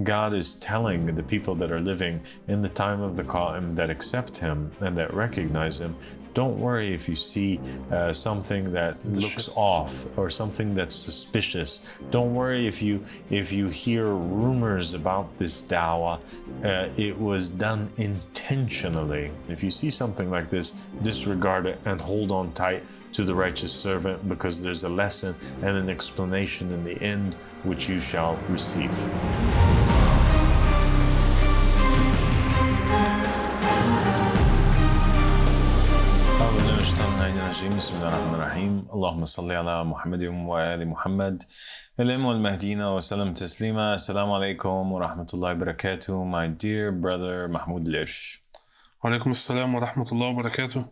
God is telling the people that are living in the time of the Qaim that accept him and that recognize him, don't worry if you see something that looks off or something that's suspicious. Don't worry if you hear rumors about this da'wah. It was done intentionally. If you see something like this, disregard it and hold on tight to the righteous servant, because there's a lesson and an explanation in the end which you shall receive. بسم الله الرحمن الرحيم اللهم صل على محمد وآل محمد الإمام المهدي وسلم تسليما. السلام عليكم ورحمة الله وبركاته. My dear brother Mahmoud Lish. وعليكم السلام ورحمة الله وبركاته.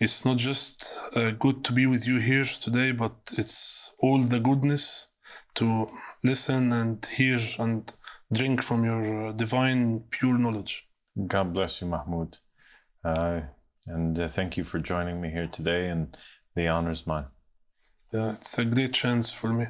It's not just good to be with you here today, but it's all the goodness to listen and hear and drink from your divine pure knowledge. God bless you, Mahmoud. And thank you for joining me here today, and the honor is mine. Yeah, it's a great chance for me.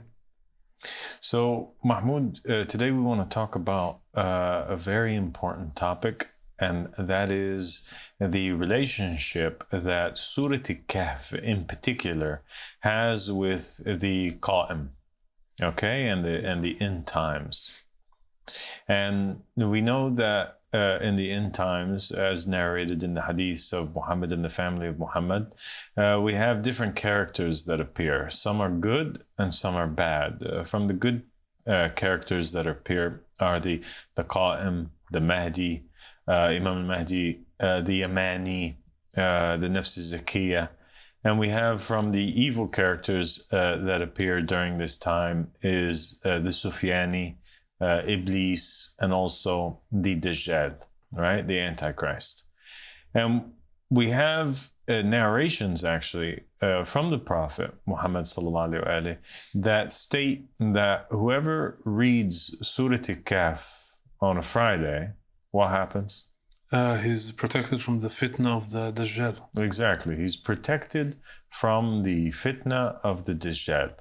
So, Mahmoud, today we want to talk about a very important topic, and that is the relationship that Surah Al Kahf in particular has with the Qaim, okay, and the end times. And we know that in the end times, as narrated in the hadiths of Muhammad and the family of Muhammad, we have different characters that appear. Some are good and some are bad. From the good characters that appear are the Qaim, the Mahdi, Imam Mahdi, the Yamani, the Nafs Zakiyah. And we have from the evil characters that appear during this time is the Sufyani, Iblis, and also the DAJJal, right? The Antichrist. And we have narrations actually from the Prophet Muhammad sallallahu alaihi wasallam that state that whoever reads Surah Al Kahf on a Friday, what happens? He's protected from the fitna of the Dajjal. Exactly. He's protected from the fitna of the Dajjal.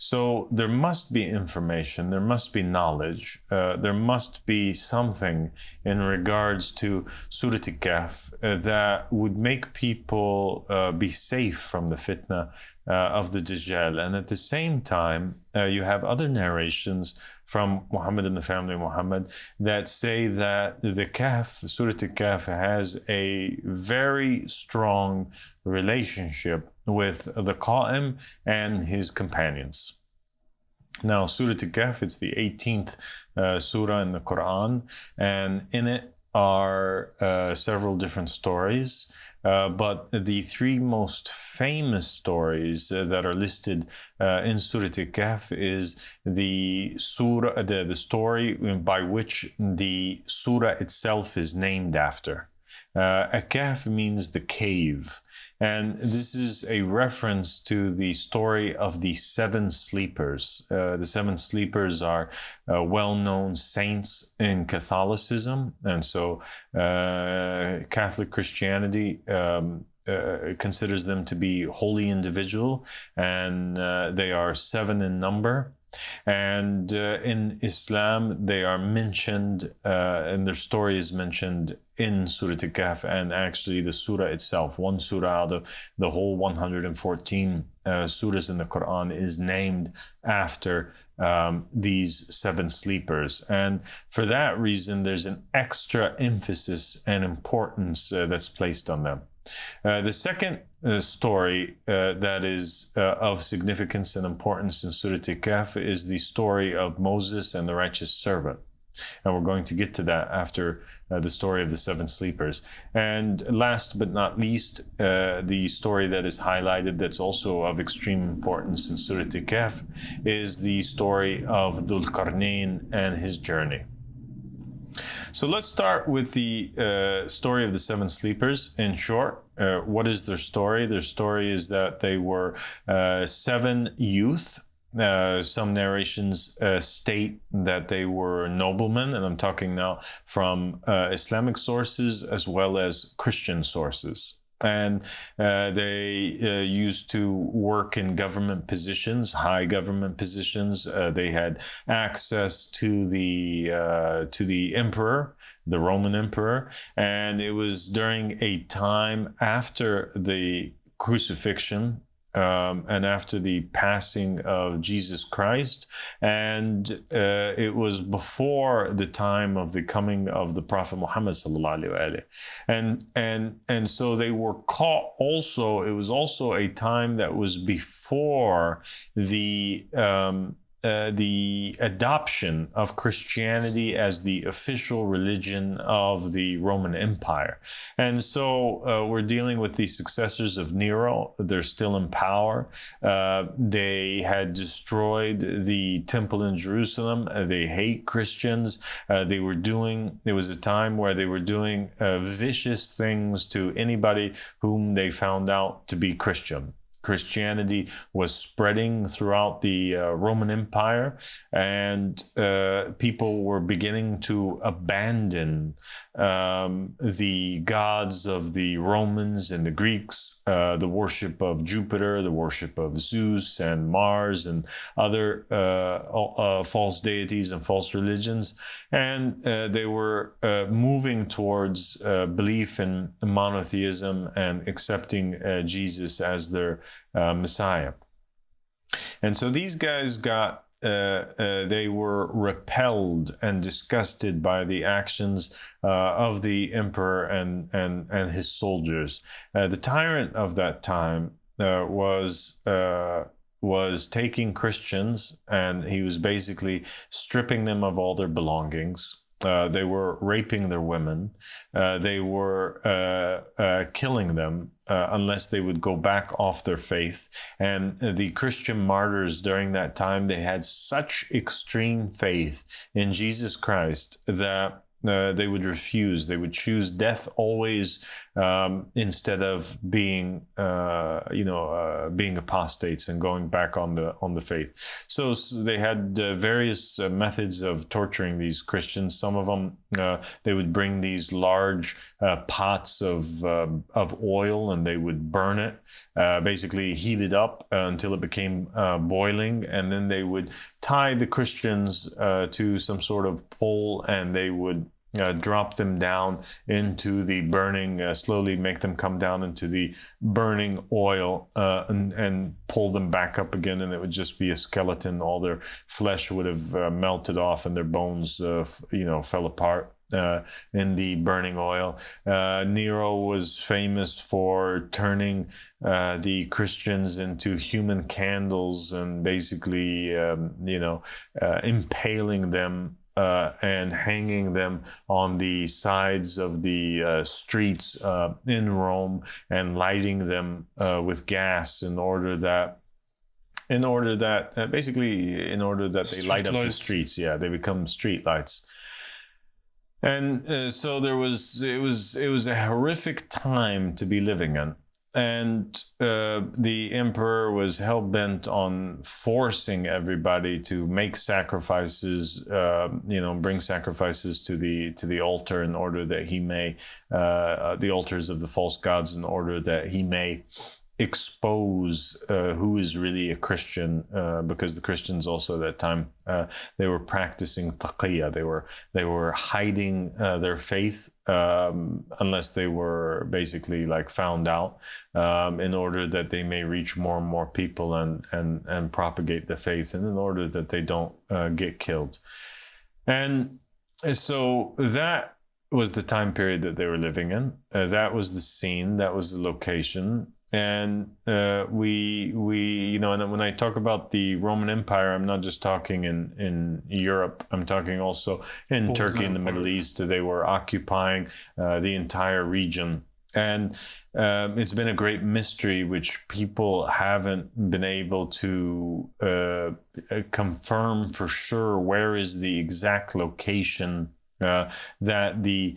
So there must be information, there must be knowledge, there must be something in regards to Surah Al Kahf that would make people be safe from the fitna of the Dajjal. And at the same time, you have other narrations from Muhammad and the family of Muhammad that say that the Kahf, Surah Al Kahf, has a very strong relationship with the Qaim and his companions. Now, Surah Al Kahf, it's the 18th surah in the Quran, and in it are several different stories. But the three most famous stories that are listed in Surah Al Kahf is the surah, the story by which the surah itself is named after. Al-Kahf means the cave. And this is a reference to the story of the seven sleepers. The seven sleepers are well-known saints in Catholicism. And so Catholic Christianity considers them to be holy individual, and they are seven in number. And in Islam, they are mentioned, and their story is mentioned in Surah Al Kahf, and actually the surah itself, one surah out of the whole 114 surahs in the Quran, is named after these seven sleepers. And for that reason, there's an extra emphasis and importance that's placed on them. The second story that is of significance and importance in Surah Al Kahf is the story of Moses and the righteous servant. And we're going to get to that after the story of the seven sleepers. And last but not least, the story that is highlighted that's also of extreme importance in Surah Al Kahf is the story of Dhul-Qarnayn and his journey. So let's start with the story of the seven sleepers. In short, what is their story? Their story is that they were seven youth. Some narrations state that they were noblemen, and I'm talking now from Islamic sources as well as Christian sources. And they used to work in government positions, high government positions. They had access to the emperor, the Roman emperor, and it was during a time after the crucifixion. And after the passing of Jesus Christ, and it was before the time of the coming of the Prophet Muhammad sallallahu alaihi wasallam, and so they were caught. Also, it was also a time that was before the adoption of Christianity as the official religion of the Roman Empire. And so we're dealing with the successors of Nero. They're still in power. They had destroyed the temple in Jerusalem. They hate Christians. There was a time where they were doing vicious things to anybody whom they found out to be Christian. Christianity was spreading throughout the Roman Empire, and people were beginning to abandon the gods of the Romans and the Greeks, the worship of Jupiter, the worship of Zeus and Mars and other false deities and false religions. And they were moving towards belief in monotheism and accepting Jesus as their Messiah. And so these guys they were repelled and disgusted by the actions of the emperor and his soldiers. The tyrant of that time was taking Christians, and he was basically stripping them of all their belongings. They were raping their women. They were killing them unless they would go back off their faith. And the Christian martyrs during that time, they had such extreme faith in Jesus Christ that they would refuse. They would choose death always instead of being apostates and going back on the faith. So they had various methods of torturing these Christians. Some of them they would bring these large pots of oil, and they would burn it, basically heat it up until it became boiling, and then they would tie the Christians to some sort of pole, and they would drop them down into the burning, slowly make them come down into the burning oil, and pull them back up again, and it would just be a skeleton. All their flesh would have melted off, and their bones, fell apart in the burning oil. Nero was famous for turning the Christians into human candles and basically, impaling them and hanging them on the sides of the streets in Rome, and lighting them with gas in order that they light up the streets. Yeah, they become street lights. And so it was a horrific time to be living in. And the emperor was hell-bent on forcing everybody to make sacrifices, bring sacrifices to the altar in order that he may, the altars of the false gods, in order that he may expose who is really a Christian, because the Christians also at that time, they were practicing taqiyya. They were hiding their faith unless they were basically found out, in order that they may reach more and more people and propagate the faith, and in order that they don't get killed. And so that was the time period that they were living in. That was the scene. That was the location. And and when I talk about the Roman Empire, I'm not just talking in Europe. I'm talking also in Turkey and the Middle East. They were occupying the entire region. And it's been a great mystery, which people haven't been able to confirm for sure where is the exact location that the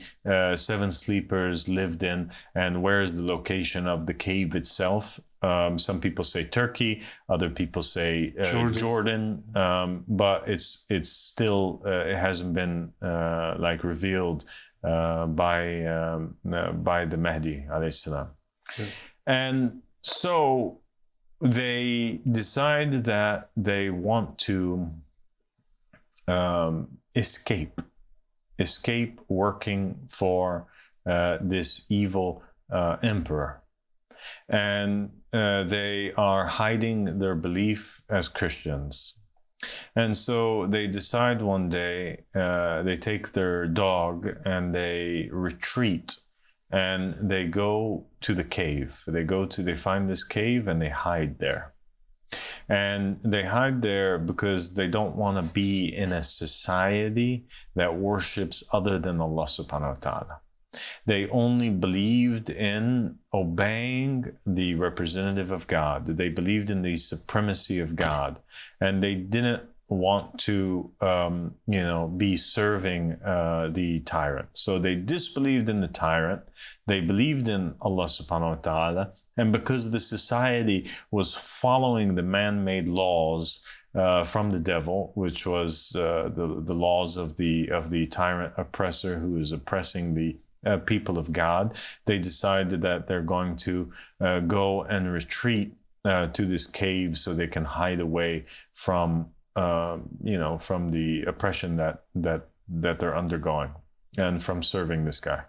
seven sleepers lived in, and where is the location of the cave itself. Some people say Turkey, other people say Jordan, but it's still it hasn't been revealed by the Mahdi alayhi salam. And so they decide that they want to escape working for this evil emperor. And they are hiding their belief as Christians. And so they decide one day, they take their dog and they retreat, and they go to the cave. They find this cave and they hide there. And they hide there because they don't want to be in a society that worships other than Allah subhanahu wa ta'ala. They only believed in obeying the representative of God. They believed in the supremacy of God. And they didn't want to, be serving the tyrant. So they disbelieved in the tyrant. They believed in Allah subhanahu wa ta'ala. And because the society was following the man-made laws from the devil, which was the laws of the tyrant oppressor who is oppressing the people of God, they decided that they're going to go and retreat to this cave so they can hide away from from the oppression that they're undergoing and from serving this guy.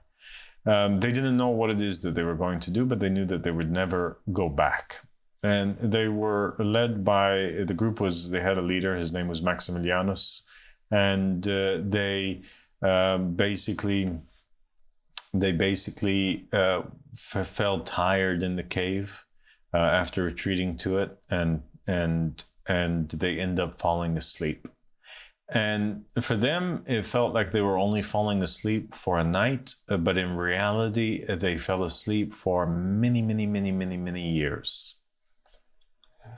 They didn't know what it is that they were going to do, but they knew that they would never go back. And they were led by, the group they had a leader, his name was Maximilianus, and they basically felt tired in the cave after retreating to it, and they end up falling asleep. And for them, it felt like they were only falling asleep for a night, but in reality, they fell asleep for many, many, many, many, many years.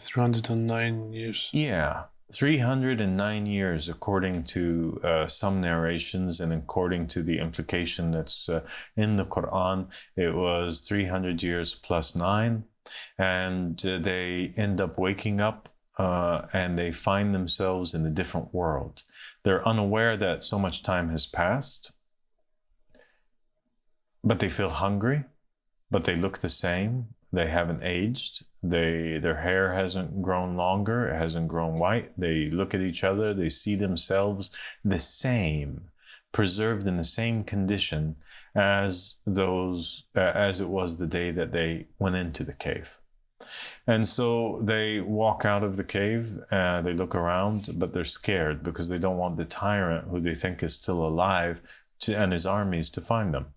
309 years. Yeah. 309 years, according to some narrations, and according to the implication that's in the Quran, it was 300 years plus 9. And they end up waking up and they find themselves in a different world. They're unaware that so much time has passed, but they feel hungry, but they look the same. They haven't aged. Their hair hasn't grown longer. It hasn't grown white. They look at each other. They see themselves the same, preserved in the same condition as it was the day that they went into the cave. And so they walk out of the cave, they look around, but they're scared because they don't want the tyrant, who they think is still alive, and his armies to find them.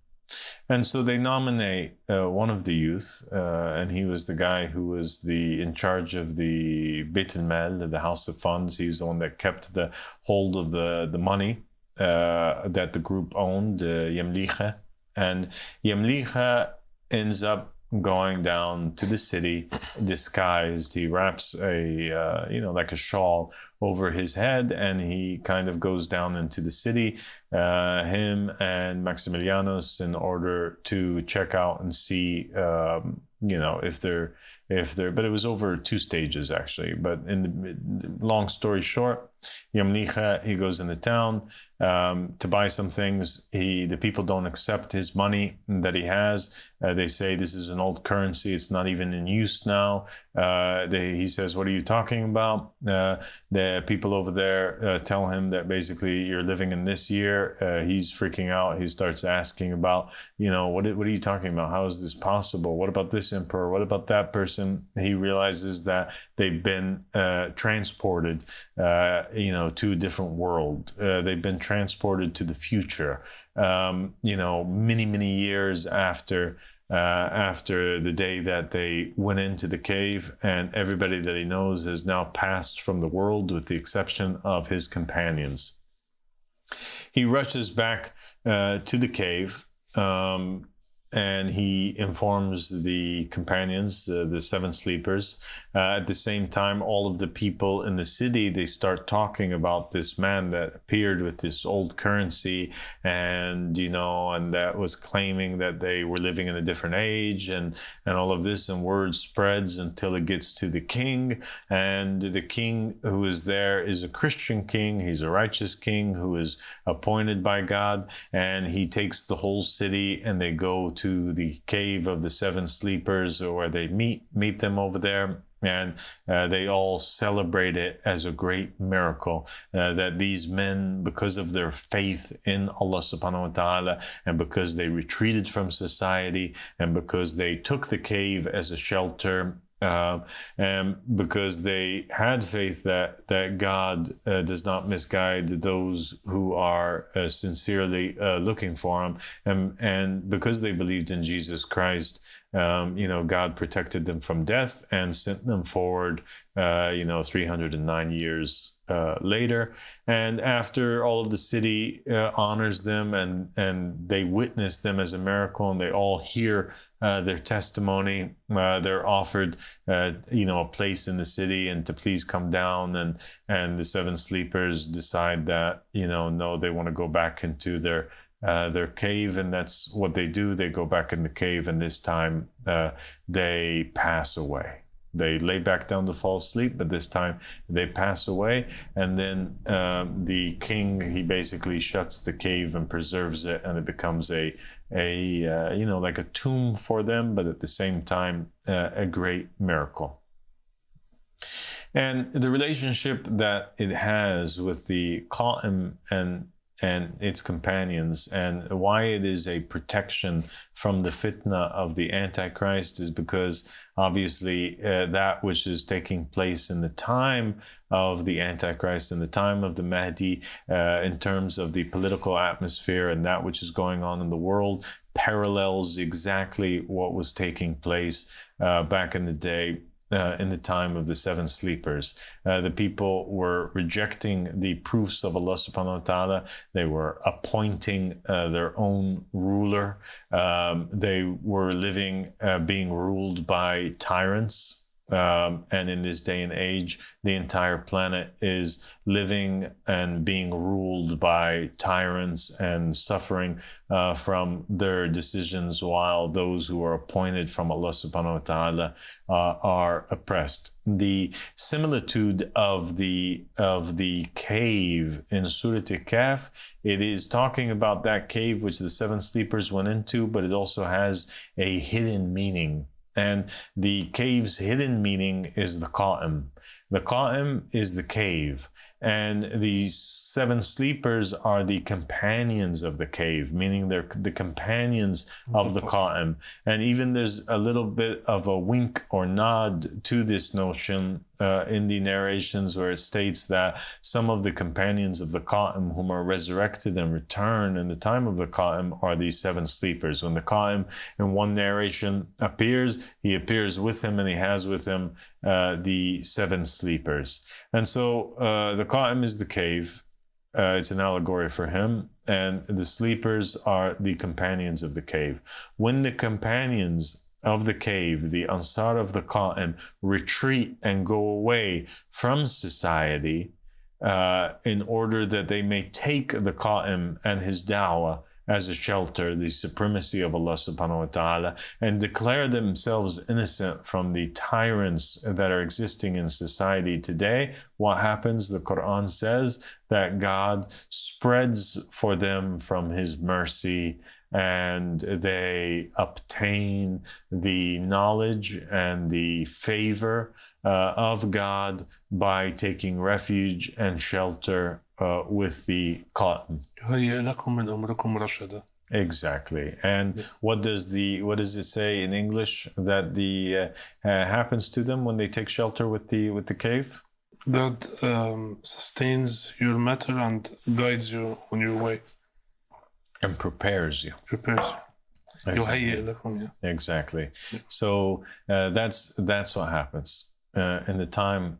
And so they nominate one of the youth, and he was the guy who was in charge of the Beit al-Mal, the house of funds. He was the one that kept the hold of the money that the group owned, Yamlicha. And Yamlicha ends up going down to the city disguised. He wraps like a shawl over his head, and he kind of goes down into the city, him and Maximilianus, in order to check out and see if they're but it was over 2 stages actually. But long story short, Yamlicha, he goes into town to buy some things. The people don't accept his money that he has. They say this is an old currency. It's not even in use now. He says, "What are you talking about?" The people over there tell him that basically you're living in this year. He's freaking out. He starts asking about, what are you talking about? How is this possible? What about this emperor? What about that person? He realizes that they've been transported, to a different world. They've been transported to the future, many, many years after the day that they went into the cave, and everybody that he knows has now passed from the world with the exception of his companions. He rushes back to the cave, and he informs the companions, the 7 sleepers. At the same time, all of the people in the city, they start talking about this man that appeared with this old currency, and that was claiming that they were living in a different age, and all of this, and word spreads until it gets to the king. And the king who is there is a Christian king. He's a righteous king who is appointed by God, and he takes the whole city, and they go to the cave of the seven sleepers, where they meet them over there. And they all celebrate it as a great miracle that these men, because of their faith in Allah subhanahu wa ta'ala, and because they retreated from society, and because they took the cave as a shelter, and because they had faith that God does not misguide those who are sincerely looking for Him, and because they believed in Jesus Christ, God protected them from death and sent them forward, 309 years later. And after all of the city honors them and they witness them as a miracle, and they all hear their testimony, they're offered, a place in the city and to please come down. And the seven sleepers decide that, no, they want to go back into their cave, and that's what they do. They go back in the cave, and this time they pass away. They lay back down to fall asleep, but this time they pass away. And then the king, he basically shuts the cave and preserves it, and it becomes like a tomb for them, but at the same time a great miracle. And the relationship that it has with the Qaim and its companions, and why it is a protection from the fitna of the Antichrist, is because obviously that which is taking place in the time of the Antichrist, in the time of the Mahdi, in terms of the political atmosphere and that which is going on in the world, parallels exactly what was taking place back in the day. In the time of the seven sleepers. The people were rejecting the proofs of Allah subhanahu wa ta'ala. They were appointing their own ruler. They were living, being ruled by tyrants. And in this day and age, the entire planet is living and being ruled by tyrants and suffering from their decisions, while those who are appointed from Allah subhanahu wa ta'ala are oppressed. The similitude of the cave in Surah Al Kahf, it is talking about that cave which the seven sleepers went into, but it also has a hidden meaning. And the cave's hidden meaning is the Qaim. The Qaim is the cave, and the seven sleepers are the companions of the cave, meaning they're the companions of the Qaim. And even there's a little bit of a wink or nod to this notion in the narrations, where it states that some of the companions of the Qaim whom are resurrected and return in the time of the Qaim are these seven sleepers. When the Qaim in one narration appears, he appears with him, and he has with him the seven sleepers. And so the Qaim is the cave. It's an allegory for him, and the sleepers are the companions of the cave. When the companions of the cave, the Ansar of the Qaim, retreat and go away from society in order that they may take the Qaim and his da'wah as a shelter, the supremacy of Allah subhanahu wa ta'ala, and declare themselves innocent from the tyrants that are existing in society today, what happens? The Quran says that God spreads for them from His mercy, and they obtain the knowledge and the favor of God by taking refuge and shelter with the Qaim. Exactly. And what does it say in English that the happens to them when they take shelter with the cave? God sustains your matter and guides you on your way. And prepares you. Exactly. So that's what happens. In the time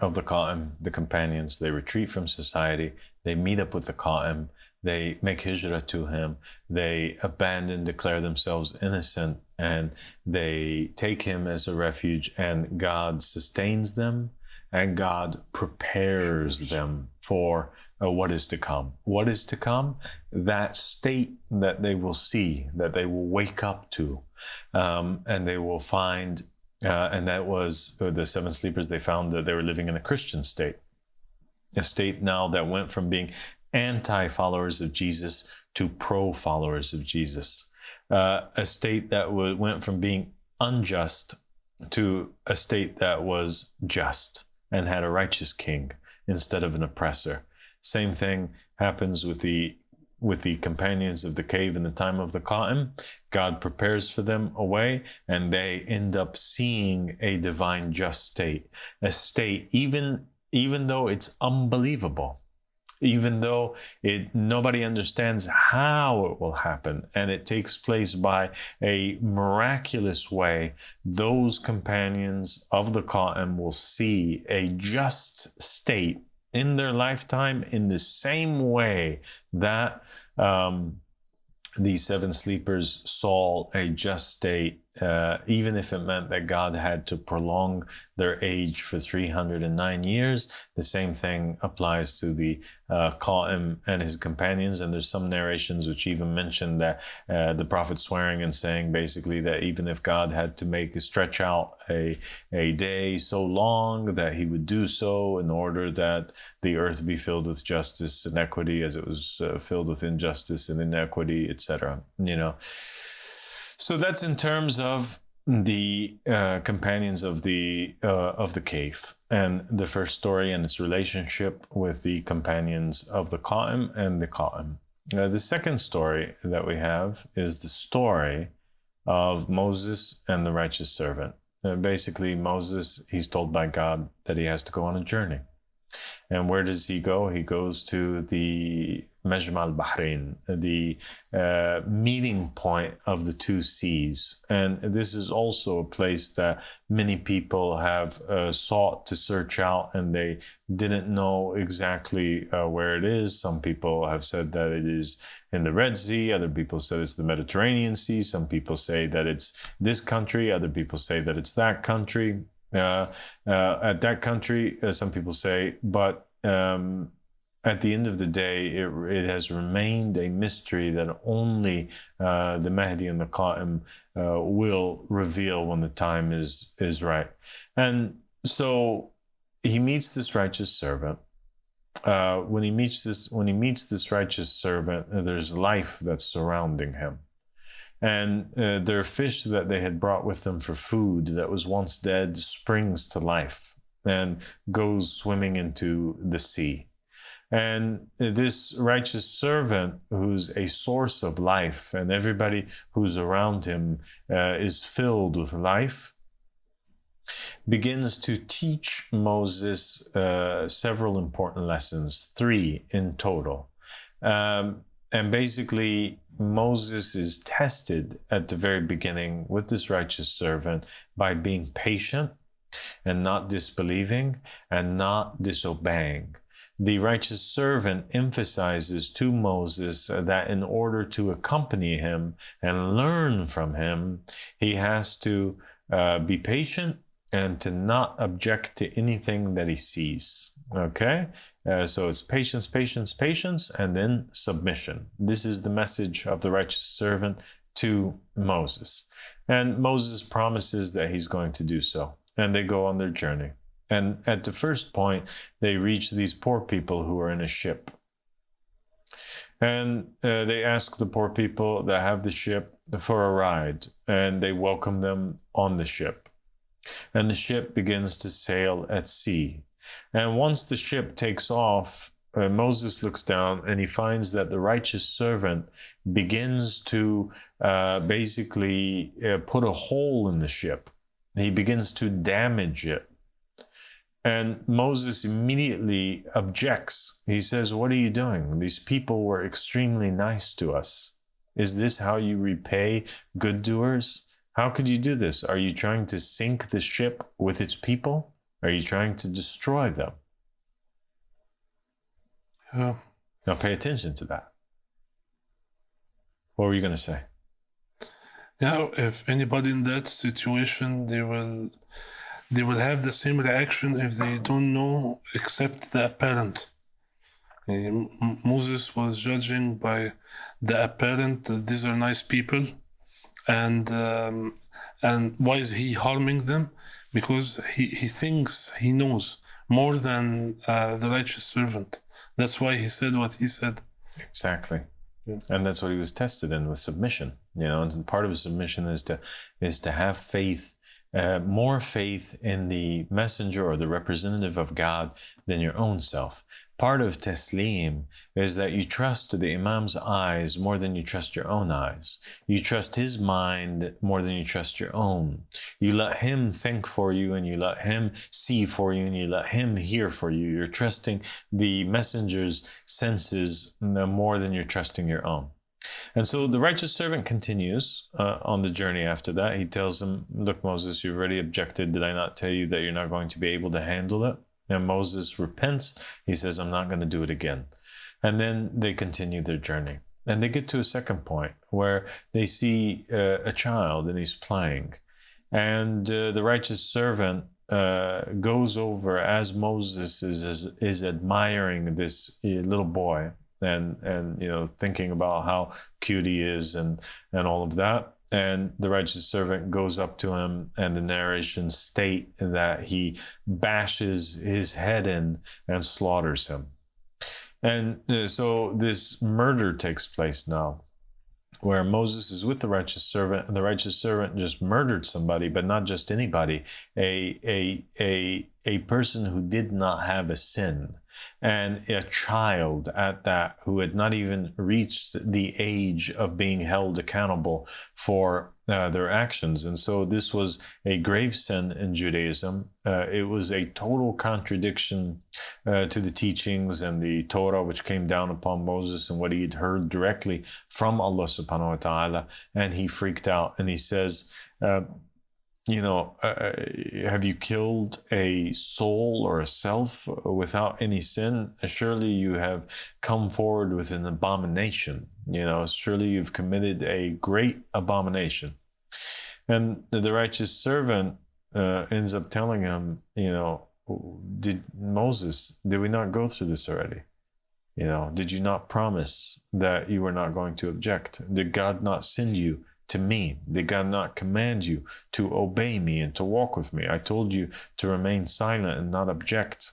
of the Qaim, the companions, they retreat from society, they meet up with the Qaim, they make hijrah to him, they abandon, declare themselves innocent, and they take him as a refuge, and God sustains them, and God prepares them for what is to come. What is to come? That state that they will see, that they will wake up to, and they will find, and that was the seven sleepers, they found that they were living in a Christian state. A state now that went from being anti-followers of Jesus to pro-followers of Jesus. a state that went from being unjust to a state that was just and had a righteous king instead of an oppressor. Same thing happens with the companions of the cave in the time of the Qaim. God prepares for them a way, and they end up seeing a divine just state, a state even though it's unbelievable, even though nobody understands how it will happen, and it takes place by a miraculous way. Those companions of the Qaim will see a just state in their lifetime in the same way that these seven sleepers saw a just state, even if it meant that God had to prolong their age for 309 years. The same thing applies to the Qaim and his companions. And there's some narrations which even mention that the Prophet swearing and saying basically that even if God had to stretch out a day so long, that he would do so in order that the earth be filled with justice and equity as it was filled with injustice and inequity, etc. So that's in terms of the companions of the cave, and the first story and its relationship with the companions of the Qaim and the Qaim. The second story that we have is the story of Moses and the righteous servant. Basically, Moses, he's told by God that he has to go on a journey. And where does he go? He goes to the Majma al-Bahrain, the meeting point of the two seas. And this is also a place that many people have sought to search out, and they didn't know exactly where it is. Some people have said that it is in the Red Sea. Other people said it's the Mediterranean Sea. Some people say that it's this country. Other people say that it's that country. At that country, some people say, but at the end of the day, it has remained a mystery that only the Mahdi and the Qaim will reveal when the time is right. And so he meets this righteous servant. When he meets this righteous servant, there's life that's surrounding him. And their fish that they had brought with them for food that was once dead springs to life and goes swimming into the sea. And this righteous servant, who's a source of life, and everybody who's around him is filled with life, begins to teach Moses several important lessons, 3 in total. And basically, Moses is tested at the very beginning with this righteous servant by being patient and not disbelieving and not disobeying. The righteous servant emphasizes to Moses that in order to accompany him and learn from him, he has to be patient and to not object to anything that he sees. Okay? So it's patience, patience, patience, and then submission. This is the message of the righteous servant to Moses. And Moses promises that he's going to do so. And they go on their journey. And at the first point, they reach these poor people who are in a ship. And they ask the poor people that have the ship for a ride. And they welcome them on the ship. And the ship begins to sail at sea. And once the ship takes off, Moses looks down and he finds that the righteous servant begins to basically put a hole in the ship. He begins to damage it. And Moses immediately objects. He says, "What are you doing? These people were extremely nice to us. Is this how you repay good doers? How could you do this? Are you trying to sink the ship with its people? Are you trying to destroy them?" Yeah. Now pay attention to that. What were you going to say? Yeah, if anybody in that situation, they will have the same reaction if they don't know except the apparent. Moses was judging by the apparent that these are nice people, and why is he harming them? Because he thinks he knows more than the righteous servant. That's why he said what he said. Exactly. Yeah. And that's what he was tested in, with submission. And part of submission is to have faith, more faith in the messenger or the representative of God than your own self. Part of taslim is that you trust the Imam's eyes more than you trust your own eyes. You trust his mind more than you trust your own. You let him think for you, and you let him see for you, and you let him hear for you. You're trusting the messenger's senses more than you're trusting your own. And so the righteous servant continues on the journey after that. He tells him, look, Moses, you've already objected. Did I not tell you that you're not going to be able to handle it? And Moses repents. He says, I'm not going to do it again. And then they continue their journey. And they get to a second point where they see a child and he's playing. And the righteous servant goes over as Moses is admiring this little boy and thinking about how cute he is and all of that. And the righteous servant goes up to him, and the narrations state that he bashes his head in and slaughters him. And so this murder takes place now, where Moses is with the righteous servant, and the righteous servant just murdered somebody, but not just anybody, a person who did not have a sin, and a child at that who had not even reached the age of being held accountable for their actions. And so this was a grave sin in Judaism. It was a total contradiction to the teachings and the Torah which came down upon Moses and what he had heard directly from Allah subhanahu wa ta'ala. And he freaked out and he says, have you killed a soul or a self without any sin? Surely you have come forward with an abomination. Surely you've committed a great abomination. And the righteous servant ends up telling him, did we not go through this already? Did you not promise that you were not going to object? Did God not send you to me? Did God not command you to obey me and to walk with me? I told you to remain silent and not object.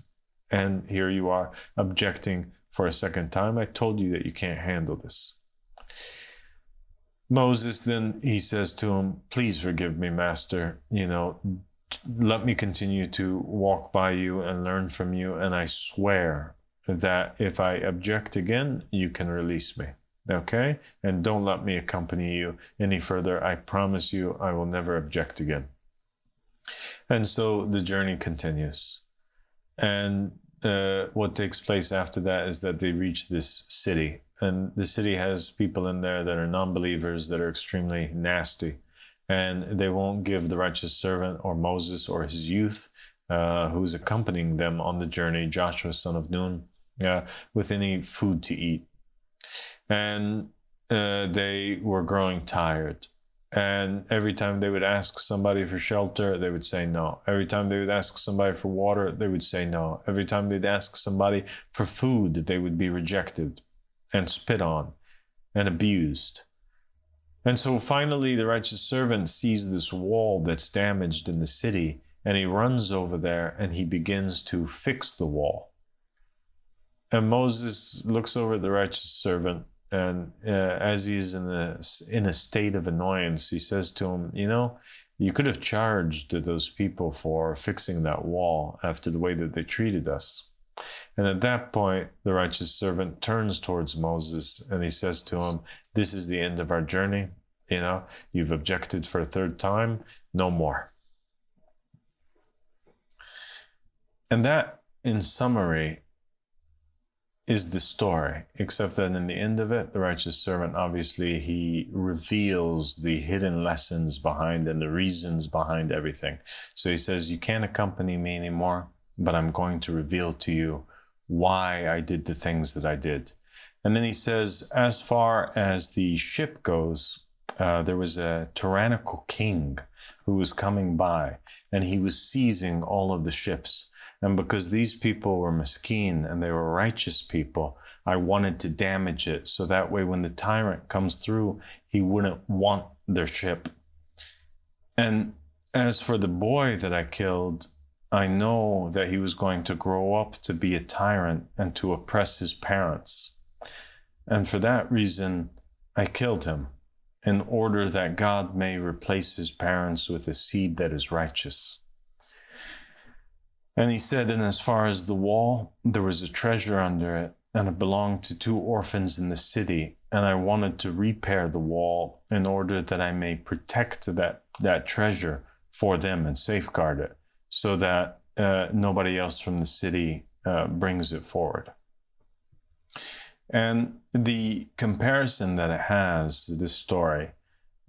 And here you are objecting for a second time. I told you that you can't handle this. Moses then, he says to him, please forgive me, Master. Let me continue to walk by you and learn from you. And I swear that if I object again, you can release me. Okay? And don't let me accompany you any further. I promise you I will never object again. And so the journey continues. And what takes place after that is that they reach this city. And the city has people in there that are non-believers, that are extremely nasty. And they won't give the righteous servant or Moses or his youth, who's accompanying them on the journey, Joshua, son of Nun, with any food to eat. And they were growing tired. And every time they would ask somebody for shelter, they would say no. Every time they would ask somebody for water, they would say no. Every time they'd ask somebody for food, they would be rejected and spit on and abused. And so finally, the righteous servant sees this wall that's damaged in the city, and he runs over there and he begins to fix the wall. And Moses looks over at the righteous servant, and as he's in a state of annoyance, he says to him, you could have charged those people for fixing that wall after the way that they treated us. And at that point, the righteous servant turns towards Moses and he says to him, this is the end of our journey. You've objected for a third time, no more. And that, in summary, is the story, except that in the end of it, the righteous servant, obviously, he reveals the hidden lessons behind and the reasons behind everything. So he says, you can't accompany me anymore, but I'm going to reveal to you why I did the things that I did. And then he says, as far as the ship goes, there was a tyrannical king who was coming by, and he was seizing all of the ships. And because these people were miskeen and they were righteous people, I wanted to damage it. So that way, when the tyrant comes through, he wouldn't want their ship. And as for the boy that I killed, I know that he was going to grow up to be a tyrant and to oppress his parents. And for that reason, I killed him. in order that God may replace his parents with a seed that is righteous. And he said, and as far as the wall, there was a treasure under it, and it belonged to 2 orphans in the city. And I wanted to repair the wall in order that I may protect that treasure for them and safeguard it, so that nobody else from the city brings it forward. And the comparison that it has, this story,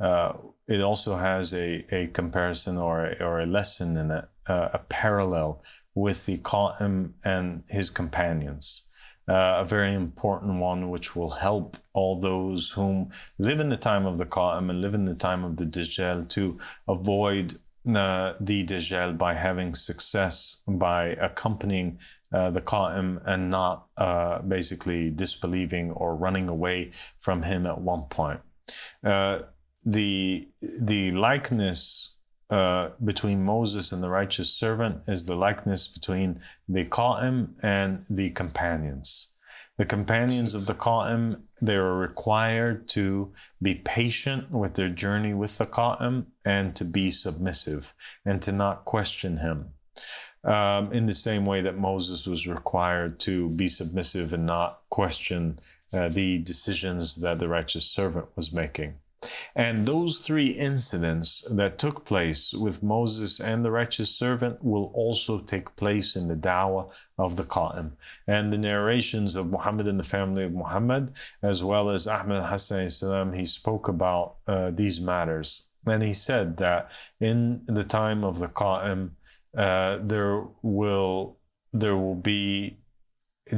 it also has a comparison or a lesson in it, a parallel with the Qaim and his companions. A very important one, which will help all those whom live in the time of the Qaim and live in the time of the Dajjal to avoid the Dajjal by having success, by accompanying the Qaim and not basically disbelieving or running away from him at one point. The likeness between Moses and the righteous servant is the likeness between the Qaim and the companions. The companions of the Qaim, they are required to be patient with their journey with the Qaim and to be submissive and to not question him. In the same way that Moses was required to be submissive and not question the decisions that the righteous servant was making. And those 3 incidents that took place with Moses and the righteous servant will also take place in the da'wah of the Qaim. And the narrations of Muhammad and the family of Muhammad, as well as Ahmad Hassan salam, he spoke about these matters. And he said that in the time of the Qaim, there will be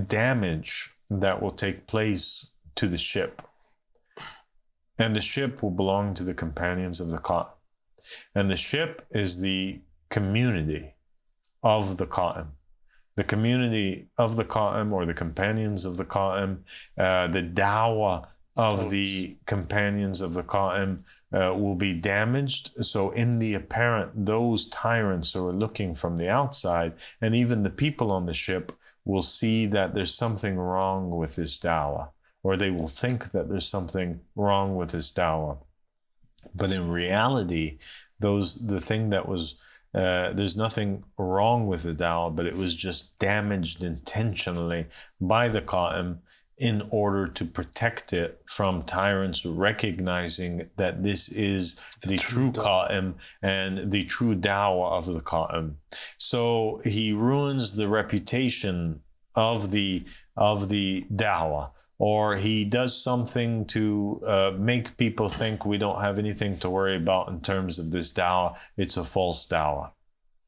damage that will take place to the ship. And the ship will belong to the companions of the Qaim. And the ship is the community of the Qaim. The community of the Qaim, or the companions of the Qaim, the da'wah of the companions of the Qaim will be damaged. So in the apparent, those tyrants who are looking from the outside, and even the people on the ship, will see that there's something wrong with this da'wah, or they will think that there's something wrong with this da'wah. But in reality, the thing that was, there's nothing wrong with the da'wah, but it was just damaged intentionally by the Qaim in order to protect it from tyrants recognizing that this is the true Qaim and the true da'wah of the Qaim. So he ruins the reputation of the da'wah, or he does something to make people think we don't have anything to worry about in terms of this da'wah. It's a false da'wah.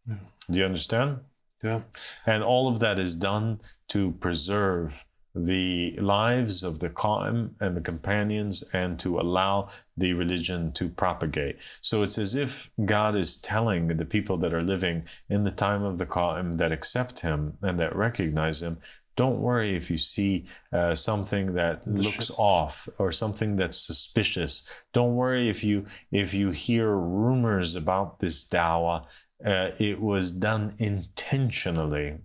Yeah. Do you understand? Yeah. And all of that is done to preserve the lives of the Qaim and the companions and to allow the religion to propagate. So it's as if God is telling the people that are living in the time of the Qaim that accept him and that recognize him, don't worry if you see something that looks off or something that's suspicious. Don't worry if you hear rumors about this da'wah. It was done intentionally.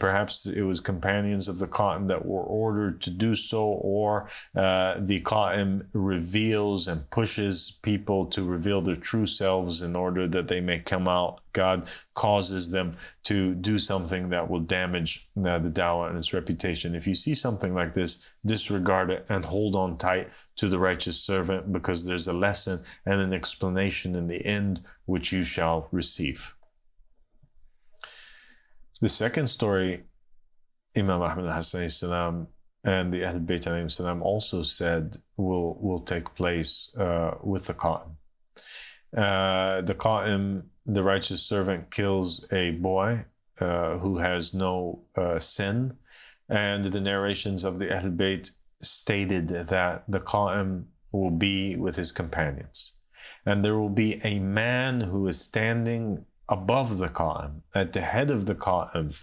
Perhaps it was companions of the Qaim that were ordered to do so, or the Qaim reveals and pushes people to reveal their true selves in order that they may come out. God causes them to do something that will damage the da'wah and its reputation. If you see something like this, disregard it and hold on tight to the righteous servant, because there's a lesson and an explanation in the end which you shall receive. The second story, Imam Ahmad Hassan salam and the Ahl Bayt alayhim salam also said will take place with the Qaim. The Qaim, the righteous servant, kills a boy who has no sin, and the narrations of the Ahl Bayt stated that the Qaim will be with his companions, and there will be a man who is standing above the Qaim, at the head of the Qaim.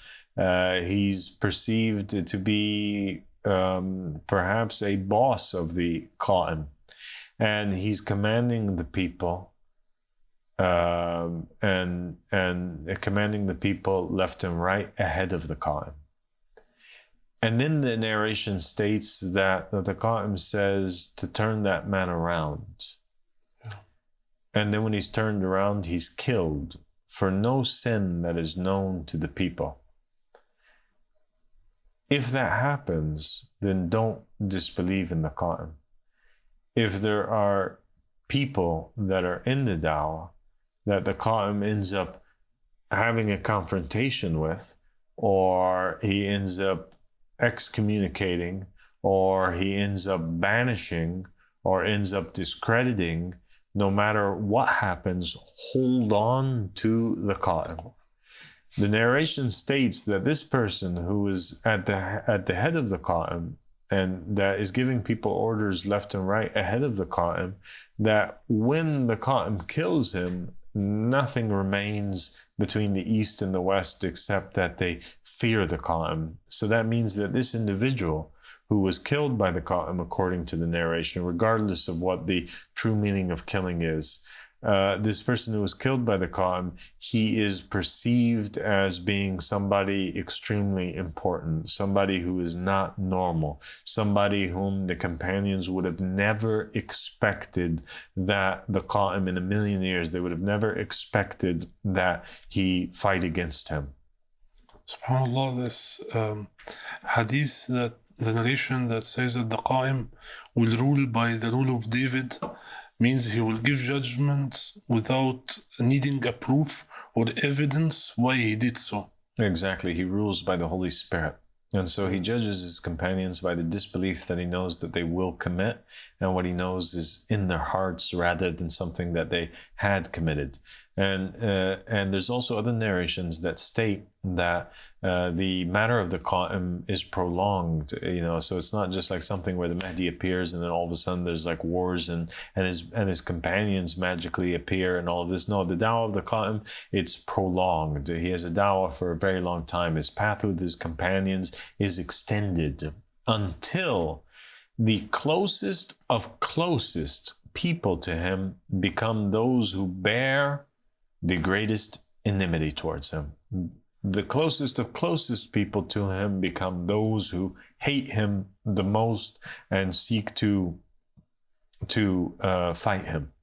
He's perceived to be perhaps a boss of the Qaim, and he's commanding the people and commanding the people left and right ahead of the Qaim. And then the narration states that the Qaim says to turn that man around. Yeah. And then when he's turned around, he's killed for no sin that is known to the people. If that happens, then don't disbelieve in the Qaim. If there are people that are in the da'wah that the Qaim ends up having a confrontation with, or he ends up excommunicating, or he ends up banishing, or ends up discrediting, no matter what happens, hold on to the Qaim. The narration states that this person who is at the head of the Qaim, and that is giving people orders left and right ahead of the Qaim, that when the Qaim kills him, nothing remains between the East and the West except that they fear the Qaim. So that means that this individual who was killed by the Qaim, according to the narration, regardless of what the true meaning of killing is, this person who was killed by the Qaim, he is perceived as being somebody extremely important, somebody who is not normal, somebody whom the companions would have never expected that the Qaim in a million years, they would have never expected that he fight against him. SubhanAllah, this hadith, that the narration that says that the Qaim will rule by the rule of David, means he will give judgment without needing a proof or evidence why he did so. Exactly. He rules by the Holy Spirit. And so he judges his companions by the disbelief that he knows that they will commit, and what he knows is in their hearts rather than something that they had committed. And there's also other narrations that state that the matter of the Qaim is prolonged, so it's not just like something where the Mahdi appears and then all of a sudden there's like wars and his companions magically appear and all of this. No, the da'wah of the Qaim, it's prolonged. He has a da'wah for a very long time. His path with his companions is extended until the closest of closest people to him become those who bear the greatest enmity towards him. The closest of closest people to him become those who hate him the most and seek to fight him.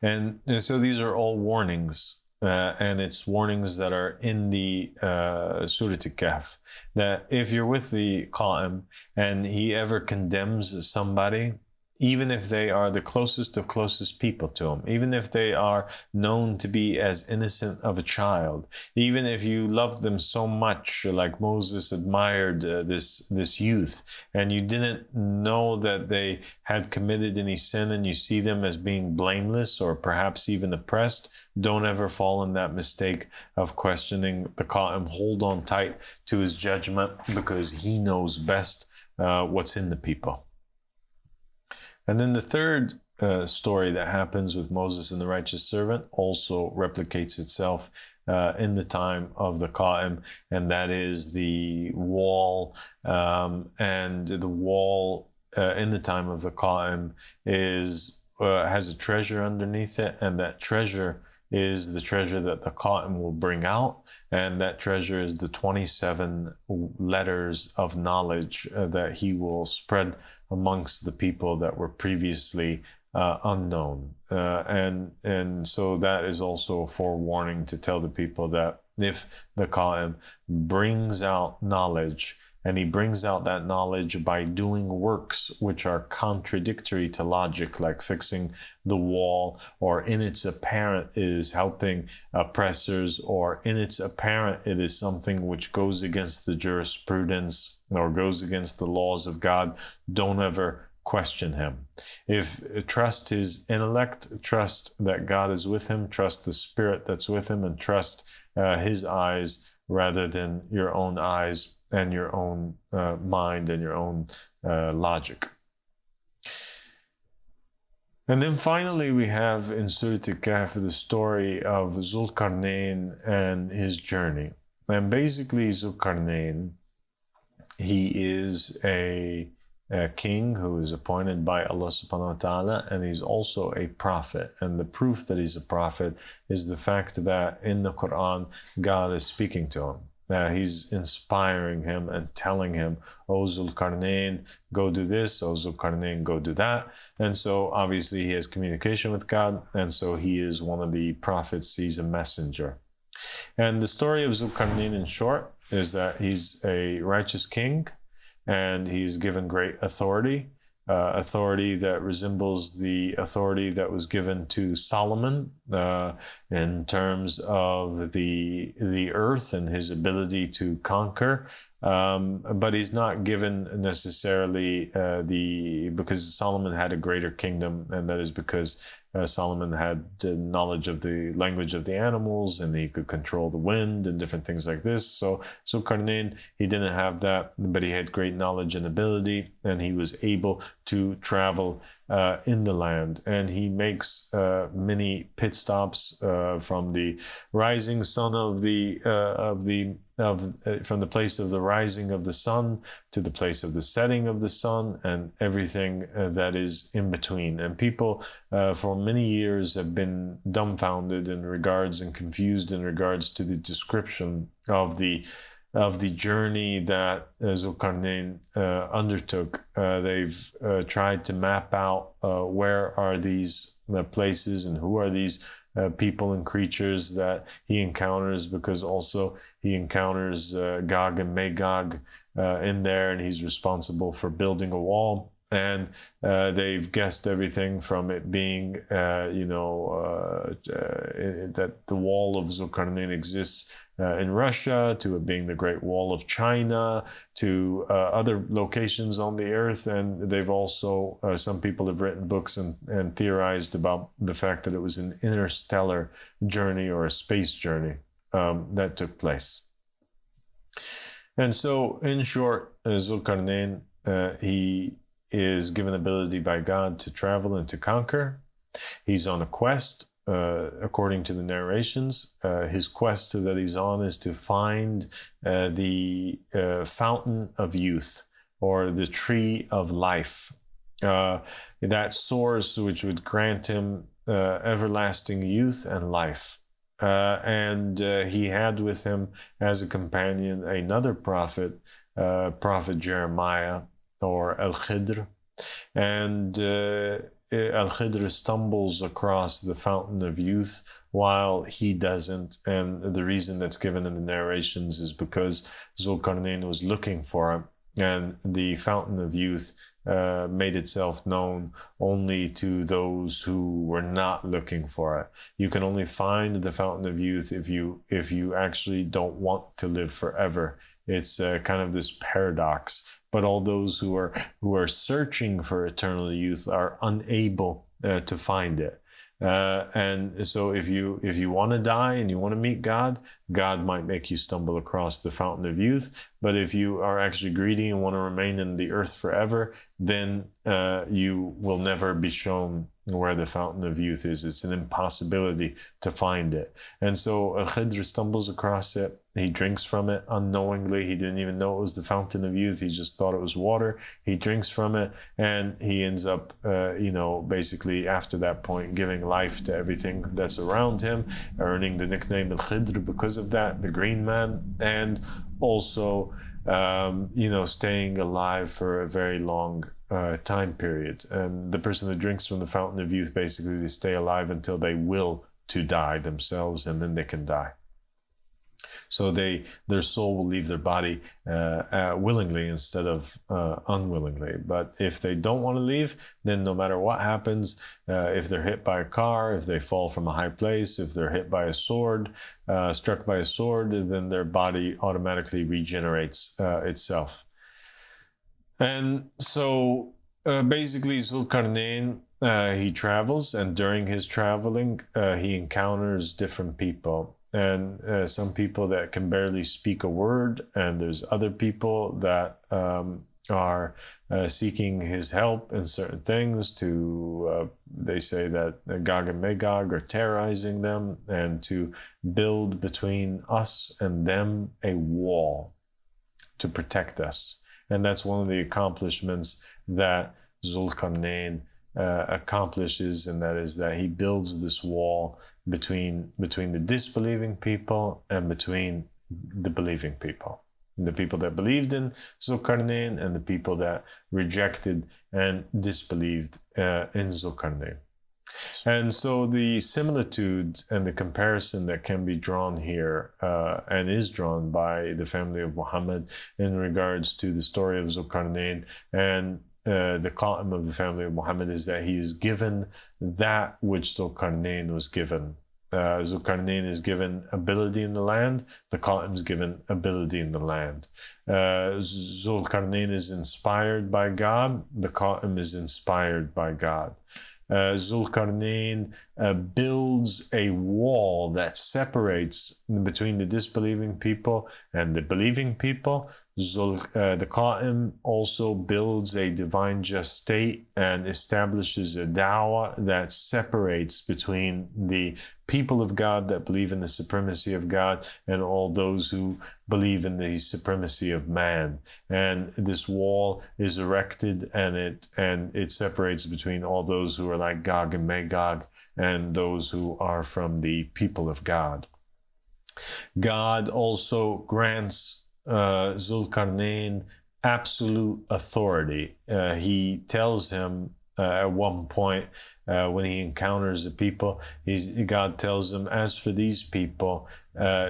And so these are all warnings, and it's warnings that are in the Surah Al Kahf, that if you're with the Qaim and he ever condemns somebody, even if they are the closest of closest people to him, even if they are known to be as innocent of a child, even if you love them so much, like Moses admired this youth, and you didn't know that they had committed any sin and you see them as being blameless or perhaps even oppressed, don't ever fall in that mistake of questioning the Qaim. Hold on tight to his judgment, because he knows best what's in the people. And then the third story that happens with Moses and the righteous servant also replicates itself in the time of the Qaim, and that is the wall. And the wall in the time of the Qaim has a treasure underneath it, and that treasure is the treasure that the Qaim will bring out, and that treasure is the 27 letters of knowledge that he will spread amongst the people that were previously unknown. And so that is also a forewarning to tell the people that if the Qaim brings out knowledge, and he brings out that knowledge by doing works which are contradictory to logic, like fixing the wall, or in its apparent it is helping oppressors, or in its apparent it is something which goes against the jurisprudence or goes against the laws of God, don't ever question him. If trust his intellect, trust that God is with him, trust the spirit that's with him, and trust his eyes rather than your own eyes and your own mind and your own logic. And then finally we have in Surah Al Kahf the story of Dhul-Qarnayn and his journey. And basically Dhul-Qarnayn, he is a king who is appointed by Allah subhanahu wa ta'ala, and he's also a prophet. And the proof that he's a prophet is the fact that in the Quran, God is speaking to him. He's inspiring him and telling him, oh, Dhul-Qarnain, go do this. Oh, Dhul-Qarnain, go do that. And so obviously he has communication with God. And so he is one of the prophets. He's a messenger. And the story of Dhul-Qarnain in short is that he's a righteous king and he's given great authority. Authority that resembles the authority that was given to Solomon in terms of the earth and his ability to conquer. But he's not given necessarily because Solomon had a greater kingdom, and that is because Solomon had knowledge of the language of the animals, and he could control the wind and different things like this. So Dhul-Qarnain, he didn't have that, but he had great knowledge and ability, and he was able to travel in the land. And he makes many pit stops from the rising sun from the place of the rising of the sun to the place of the setting of the sun, and everything that is in between. And people for many years have been dumbfounded in regards and confused in regards to the description of the journey that Dhul-Qarnain undertook. They've tried to map out where are these places and who are these people and creatures that he encounters, because also he encounters Gog and Magog in there, and he's responsible for building a wall. And they've guessed everything from it being, that the wall of Dhul-Qarnain exists in Russia, to it being the Great Wall of China, to other locations on the earth. And they've also, some people have written books and theorized about the fact that it was an interstellar journey or a space journey that took place. And so, in short, Dhul-Qarnain, he is given ability by God to travel and to conquer. He's on a quest, according to the narrations. His quest that he's on is to find the fountain of youth, or the tree of life, that source which would grant him everlasting youth and life. And he had with him as a companion another prophet, Prophet Jeremiah, or Al-Khidr. And Al-Khidr stumbles across the fountain of youth while he doesn't. And the reason that's given in the narrations is because Dhul-Qarnain was looking for it, and the fountain of youth made itself known only to those who were not looking for it. You can only find the fountain of youth if you actually don't want to live forever. It's kind of this paradox. But all those who are searching for eternal youth are unable to find it. And so if you want to die and you want to meet God, God might make you stumble across the fountain of youth. But if you are actually greedy and want to remain in the earth forever, then you will never be shown where the fountain of youth is. It's an impossibility to find it. And so Al-Khidr stumbles across it. He drinks from it unknowingly. He didn't even know it was the fountain of youth. He just thought it was water. He drinks from it, and he ends up, basically after that point, giving life to everything that's around him, earning the nickname Al-Khidr because of that, the green man, and also, staying alive for a very long time period. And the person that drinks from the fountain of youth, basically, they stay alive until they will to die themselves, and then they can die. So their soul will leave their body willingly instead of unwillingly. But if they don't want to leave, then no matter what happens, if they're hit by a car, if they fall from a high place, if they're hit by a sword, struck by a sword, then their body automatically regenerates itself. And so basically Dhul-Qarnain, he travels, and during his traveling, he encounters different people. And some people that can barely speak a word, and there's other people that are seeking his help in certain things to, they say that Gog and Magog are terrorizing them, and to build between us and them a wall to protect us. And that's one of the accomplishments that Dhul-Qarnain accomplishes, and that is that he builds this wall between the disbelieving people and between the believing people. The people that believed in Dhul-Qarnain and the people that rejected and disbelieved in Dhul-Qarnain. And so the similitude and the comparison that can be drawn here and is drawn by the family of Muhammad in regards to the story of Dhul-Qarnain and the Qaim of the family of Muhammad is that he is given that which Dhul-Qarnain was given. Dhul-Qarnain is given ability in the land, the Qaim is given ability in the land. Dhul-Qarnain is inspired by God, the Qaim is inspired by God. Dhul-Qarnain builds a wall that separates between the disbelieving people and the believing people. The Qaim also builds a divine just state and establishes a da'wah that separates between the people of God that believe in the supremacy of God and all those who believe in the supremacy of man. And this wall is erected and it separates between all those who are like Gog and Magog and those who are from the people of God. God also grants Dhul-Qarnain absolute authority. He tells him at one point when he encounters the people, God tells him, as for these people,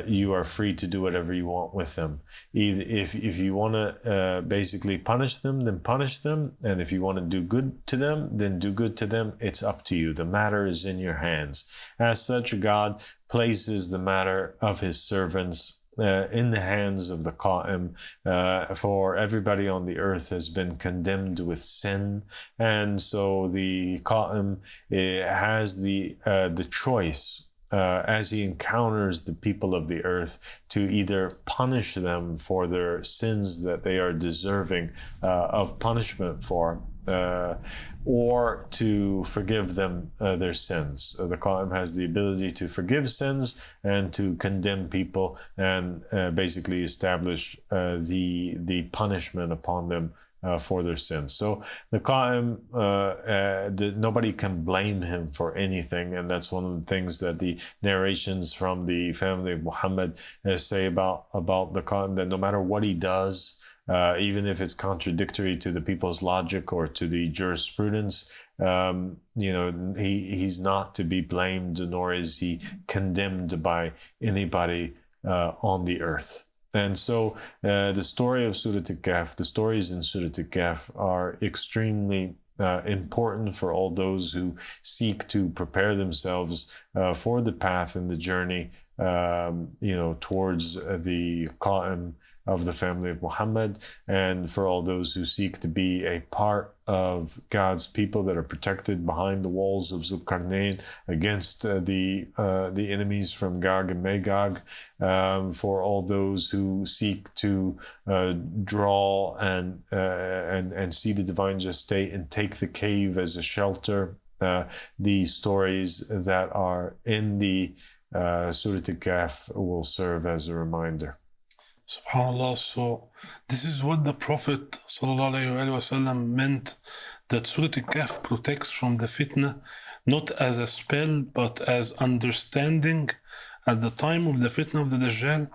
you are free to do whatever you want with them. If you want to basically punish them, then punish them. And if you want to do good to them, then do good to them. It's up to you. The matter is in your hands. As such, God places the matter of his servants in the hands of the Qaim, for everybody on the earth has been condemned with sin, and so the Qaim has the choice as he encounters the people of the earth to either punish them for their sins that they are deserving of punishment for, or to forgive them their sins. The Qaim has the ability to forgive sins and to condemn people and basically establish the punishment upon them for their sins. So the Qaim, nobody can blame him for anything, and that's one of the things that the narrations from the family of Muhammad say about the Qaim, that no matter what he does, even if it's contradictory to the people's logic or to the jurisprudence, he's not to be blamed, nor is he condemned by anybody on the earth. And so the story of Surah Al Kahf, the stories in Surah Al Kahf are extremely important for all those who seek to prepare themselves for the path and the journey, towards the Qaim of the family of Muhammad, and for all those who seek to be a part of God's people that are protected behind the walls of Dhul-Qarnain against the enemies from Gog and Magog, for all those who seek to draw and see the divine just state and take the cave as a shelter. The stories that are in the Surah Al Kahf will serve as a reminder. SubhanAllah. So this is what the Prophet ﷺ meant, that Surah Al Kahf protects from the fitna, not as a spell, but as understanding at the time of the fitna of the Dajjal,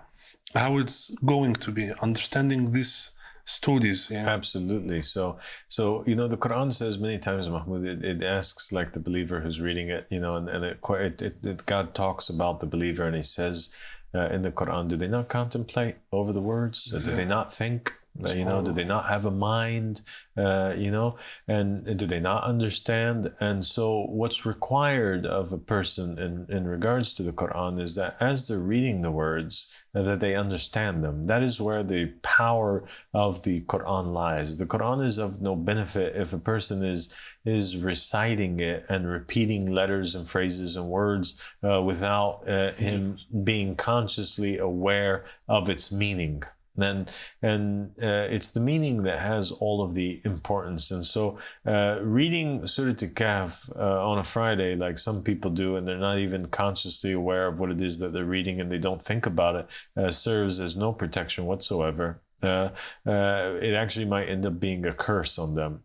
how it's going to be, understanding these stories. Yeah. Absolutely. So the Quran says many times, Mahmoud, it asks like the believer who's reading it, and God talks about the believer, and he says, in the Quran, do they not contemplate over the words? Do they not think? Do they not have a mind? And do they not understand? And so what's required of a person in regards to the Quran is that as they're reading the words, that they understand them. That is where the power of the Quran lies. The Quran is of no benefit if a person is reciting it and repeating letters and phrases and words without him being consciously aware of its meaning. And it's the meaning that has all of the importance. And so reading Surah Al Kahf on a Friday, like some people do, and they're not even consciously aware of what it is that they're reading, and they don't think about it, serves as no protection whatsoever. It actually might end up being a curse on them,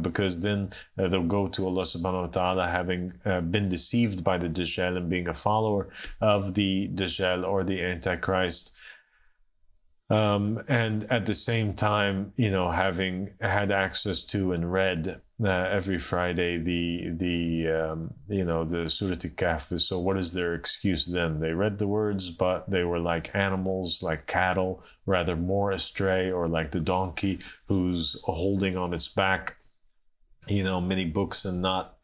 because then they'll go to Allah subhanahu wa ta'ala having been deceived by the Dajjal and being a follower of the Dajjal or the Antichrist. And at the same time, having had access to and read every Friday the Surat Al Kahf. So what is their excuse then? They read the words, but they were like animals, like cattle, rather more astray, or like the donkey who's holding on its back, many books and not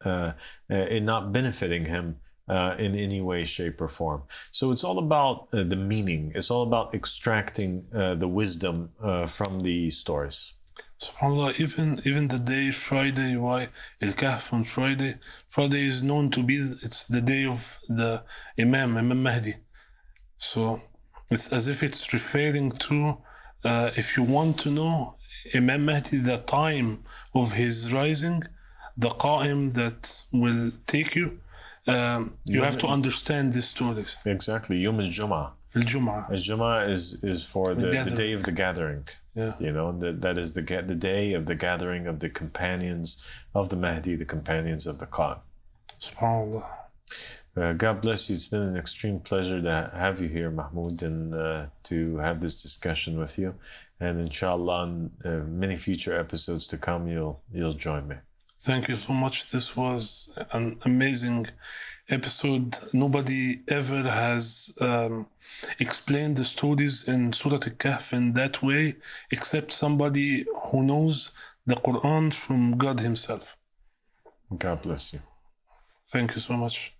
benefiting him in any way, shape, or form. So it's all about the meaning. It's all about extracting the wisdom from the stories. SubhanAllah, even the day Friday, why Al-Kahf on Friday? Friday is known to be, it's the day of the Imam Mahdi. So it's as if it's referring to, if you want to know Imam Mahdi, the time of his rising, the Qaim that will take you, you have to understand these stories. Exactly. Yom al-Jum'ah. Al-Jum'ah is for the day of the gathering. Yeah. That is the day of the gathering of the companions of the Mahdi, the companions of the Qaim. SubhanAllah. God bless you. It's been an extreme pleasure to have you here, Mahmoud, and to have this discussion with you. And inshallah, on many future episodes to come, you'll join me. Thank you so much. This was an amazing episode. Nobody ever has explained the stories in Surah Al Kahf in that way, except somebody who knows the Quran from God Himself. God bless you. Thank you so much.